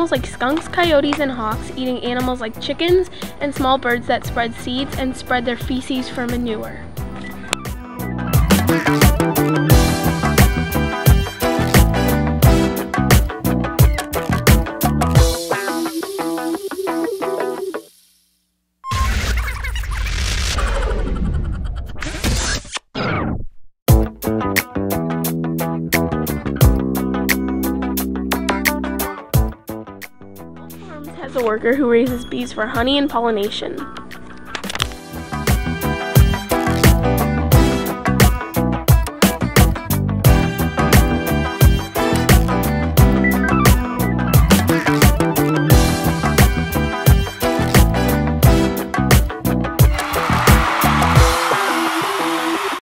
animals like skunks, coyotes, and hawks, eating animals like chickens and small birds that spread seeds and spread their feces for manure. Has a worker who raises bees for honey and pollination.